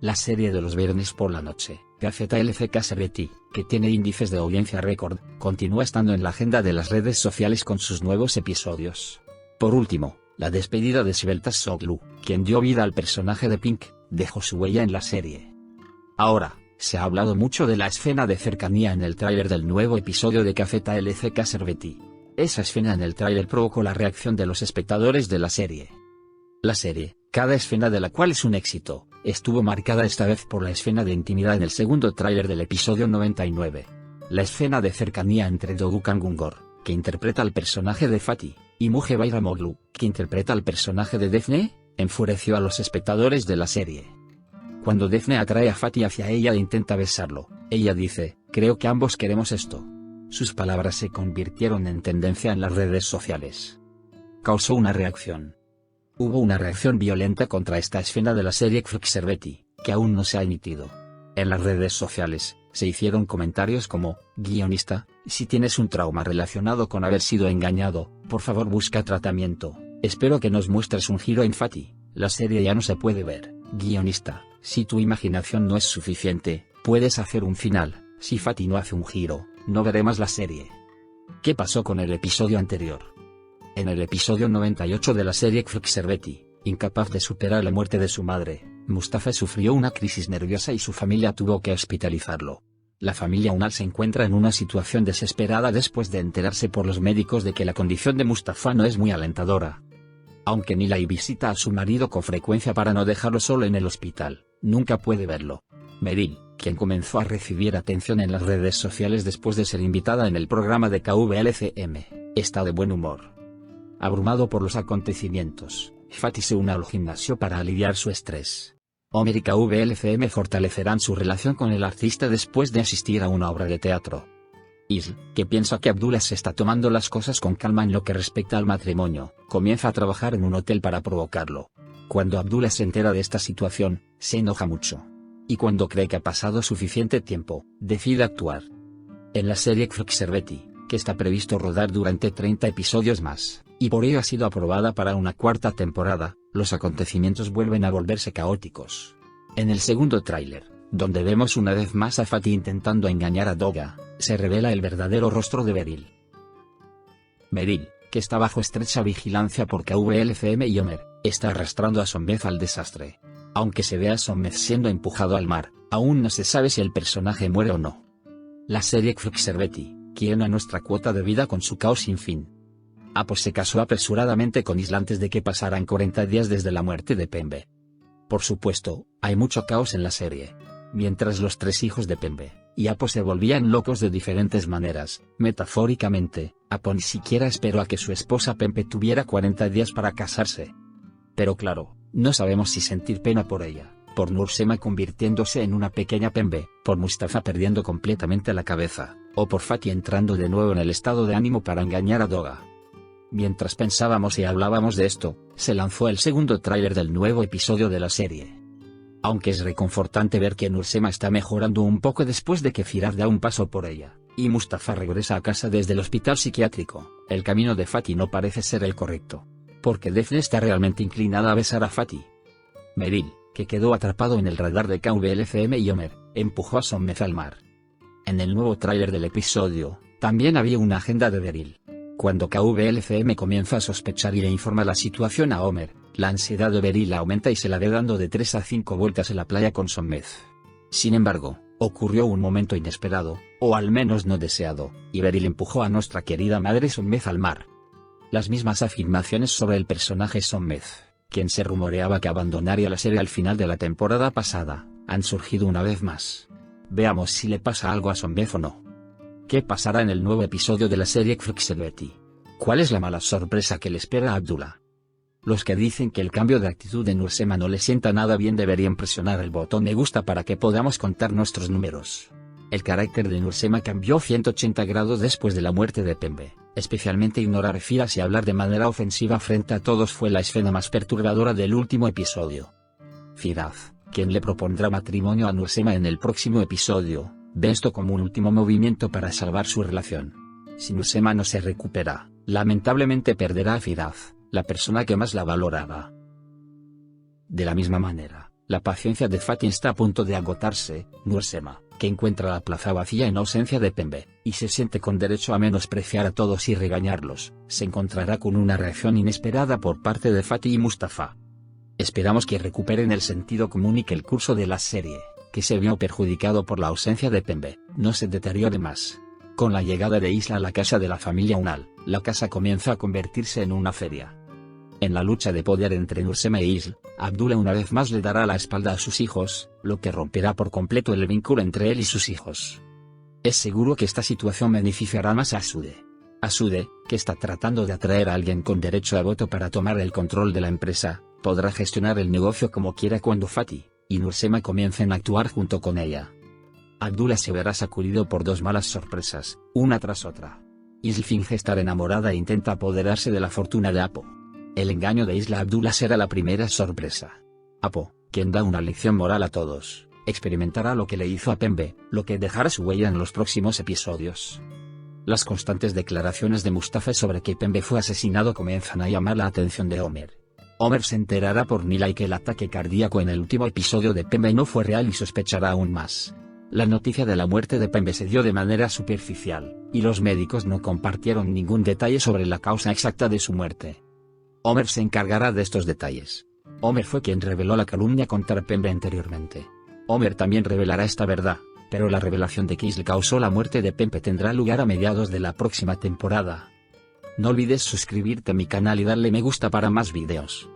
La serie de los viernes por la noche, KZLCK Serveti, que tiene índices de audiencia récord, continúa estando en la agenda de las redes sociales con sus nuevos episodios. Por último, la despedida de Sibeltas Soglu, quien dio vida al personaje de Pink, dejó su huella en la serie. Ahora, se ha hablado mucho de la escena de cercanía en el tráiler del nuevo episodio de KZLCK Serveti. Esa escena en el tráiler provocó la reacción de los espectadores de la serie. La serie, cada escena de la cual es un éxito, estuvo marcada esta vez por la escena de intimidad en el segundo tráiler del episodio 99. La escena de cercanía entre Doğukan Güngör, que interpreta al personaje de Fatih, y Müge Bayramoglu, que interpreta al personaje de Defne, enfureció a los espectadores de la serie. Cuando Defne atrae a Fatih hacia ella e intenta besarlo, ella dice, "Creo que ambos queremos esto". Sus palabras se convirtieron en tendencia en las redes sociales. Causó una reacción. Hubo una reacción violenta contra esta escena de la serie KZLCK Serveti, que aún no se ha emitido. En las redes sociales, se hicieron comentarios como, "Guionista, si tienes un trauma relacionado con haber sido engañado, por favor busca tratamiento, espero que nos muestres un giro en Fatih, la serie ya no se puede ver. Guionista, si tu imaginación no es suficiente, puedes hacer un final, si Fatih no hace un giro, no veré más la serie". ¿Qué pasó con el episodio anterior? En el episodio 98 de la serie KZLCK Serveti, incapaz de superar la muerte de su madre, Mustafa sufrió una crisis nerviosa y su familia tuvo que hospitalizarlo. La familia Unal se encuentra en una situación desesperada después de enterarse por los médicos de que la condición de Mustafa no es muy alentadora. Aunque Nilay visita a su marido con frecuencia para no dejarlo solo en el hospital, nunca puede verlo. Meryl, quien comenzó a recibir atención en las redes sociales después de ser invitada en el programa de KVLCM, está de buen humor. Abrumado por los acontecimientos, Fatih se une al gimnasio para aliviar su estrés. Homer y KVLCM fortalecerán su relación con el artista después de asistir a una obra de teatro. Isl, que piensa que Abdullah se está tomando las cosas con calma en lo que respecta al matrimonio, comienza a trabajar en un hotel para provocarlo. Cuando Abdullah se entera de esta situación, se enoja mucho. Y cuando cree que ha pasado suficiente tiempo, decide actuar. En la serie KZLCK Serveti, que está previsto rodar durante 30 episodios más, y por ello ha sido aprobada para una cuarta temporada, los acontecimientos vuelven a volverse caóticos. En el segundo tráiler, donde vemos una vez más a Fatih intentando engañar a Doga, se revela el verdadero rostro de Meryl. Meryl, que está bajo estrecha vigilancia por KVLCM y Homer, está arrastrando a Sommeth al desastre. Aunque se ve a Sommeth siendo empujado al mar, aún no se sabe si el personaje muere o no. La serie KZLCK Serveti, llena nuestra cuota de vida con su caos sin fin. Apo se casó apresuradamente con Isla antes de que pasaran 40 días desde la muerte de Pembe. Por supuesto, hay mucho caos en la serie. Mientras los tres hijos de Pembe y Apo se volvían locos de diferentes maneras, metafóricamente, Apo ni siquiera esperó a que su esposa Pembe tuviera 40 días para casarse. Pero claro, no sabemos si sentir pena por ella, por Nursema convirtiéndose en una pequeña Pembe, por Mustafa perdiendo completamente la cabeza, o por Fatih entrando de nuevo en el estado de ánimo para engañar a Doga. Mientras pensábamos y hablábamos de esto, se lanzó el segundo tráiler del nuevo episodio de la serie. Aunque es reconfortante ver que Nursema está mejorando un poco después de que Firaz da un paso por ella, y Mustafa regresa a casa desde el hospital psiquiátrico, el camino de Fatih no parece ser el correcto. Porque Defne está realmente inclinada a besar a Fatih. Meryl, que quedó atrapado en el radar de KVLCM y Homer, empujó a Sommeth al mar. En el nuevo tráiler del episodio, también había una agenda de Meryl. Cuando KVLCM comienza a sospechar y le informa la situación a Homer, la ansiedad de Meryl aumenta y se la ve dando de 3 a 5 vueltas en la playa con Sommeth. Sin embargo, ocurrió un momento inesperado, o al menos no deseado, y Meryl empujó a nuestra querida madre Sommeth al mar. Las mismas afirmaciones sobre el personaje Sommeth, quien se rumoreaba que abandonaría la serie al final de la temporada pasada, han surgido una vez más. Veamos si le pasa algo a Sommeth o no. ¿Qué pasará en el nuevo episodio de la serie KZLCK Serveti? ¿Cuál es la mala sorpresa que le espera a Abdullah? Los que dicen que el cambio de actitud de Nursema no le sienta nada bien deberían presionar el botón me gusta para que podamos contar nuestros números. El carácter de Nursema cambió 180 grados después de la muerte de Pembe, especialmente ignorar Firaz y hablar de manera ofensiva frente a todos fue la escena más perturbadora del último episodio. Firaz, quien le propondrá matrimonio a Nursema en el próximo episodio, ve esto como un último movimiento para salvar su relación. Si Nursema no se recupera, lamentablemente perderá a Firaz, la persona que más la valoraba. De la misma manera, La paciencia de Fatty está a punto de agotarse. Nursema, que encuentra la plaza vacía en ausencia de Pembe, y se siente con derecho a menospreciar a todos y regañarlos, se encontrará con una reacción inesperada por parte de Fatty y Mustafa. Esperamos que recuperen el sentido común y que el curso de la serie, que se vio perjudicado por la ausencia de Pembe, no se deteriore más. Con la llegada de Isla a la casa de la familia Unal, la casa comienza a convertirse en una feria. En la lucha de poder entre Nursema e Isla, Abdullah una vez más le dará la espalda a sus hijos, lo que romperá por completo el vínculo entre él y sus hijos. Es seguro que esta situación beneficiará más a Asude. Asude, que está tratando de atraer a alguien con derecho a voto para tomar el control de la empresa, podrá gestionar el negocio como quiera cuando Fatty y Nursema comiencen a actuar junto con ella. Abdullah se verá sacudido por dos malas sorpresas, una tras otra. Isla finge estar enamorada e intenta apoderarse de la fortuna de Apo. El engaño de Isla Abdullah será la primera sorpresa. Apo, quien da una lección moral a todos, experimentará lo que le hizo a Pembe, lo que dejará su huella en los próximos episodios. Las constantes declaraciones de Mustafa sobre que Pembe fue asesinado comienzan a llamar la atención de Homer. Homer se enterará por Nilay que el ataque cardíaco en el último episodio de Pembe no fue real y sospechará aún más. La noticia de la muerte de Pembe se dio de manera superficial, y los médicos no compartieron ningún detalle sobre la causa exacta de su muerte. Homer se encargará de estos detalles. Homer fue quien reveló la calumnia contra Pembe anteriormente. Homer también revelará esta verdad, pero la revelación de que Isla causó la muerte de Pembe tendrá lugar a mediados de la próxima temporada. No olvides suscribirte a mi canal y darle me gusta para más videos.